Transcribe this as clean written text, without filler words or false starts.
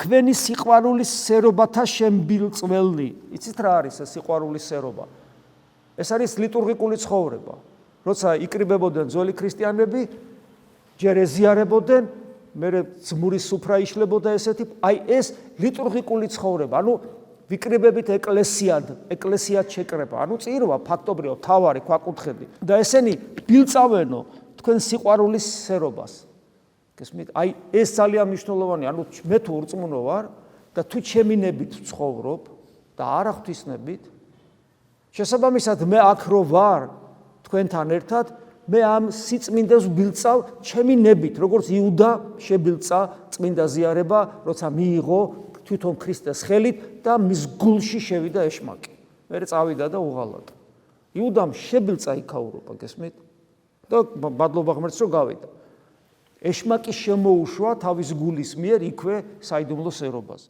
თქვენი სიყვარულის სერობათა შემბილწველი. იცით რა არის ეს სიყვარულის სერობა? ეს არის ლიტურგიკული ცხოვრება. როცა იკრიბებოდნენ ძველი ქრისტიანები, ჯერ ეზიარებოდნენ, მერე ძმურის სუფრა იშლებოდა ესეთი, აი ეს ლიტურგიკული ცხოვრება. ანუ ვიკრიბებით ეკლესიად შეკრება. ანუ წირვა ფაქტობრივად თავარი ქვაკუთხედი და ესენი ბილწავენო თქვენ სიყვარულის სერობას. გესმით? აი ეს ძალიან მნიშვნელოვანია. ანუ მე თუ ურწმუნო ვარ და თუ ჩემი ნებით ვცხოვრობ და არა ღვთისნებით, შესაბამისად მე აქ რო ვარ თქვენთან ერთად, მე ამ სიწმინდეს ვბილწავ ჩემი ნებით, როგორც იუდა შებილწა წმინდა ზიარება, როცა მიიღო თვითონ ქრისტეს ხელით და მის გულში შევიდა ეშმაკი. მერე წავიდა და უღალატა. იუდამ შებილწა იქაურობა, გესმით? და ბადლობა ღმერთს რო გავიდა. ეშმაკი შემოუშვა თავის გულის მიერ იქვე საიდუმლო სერობაზე.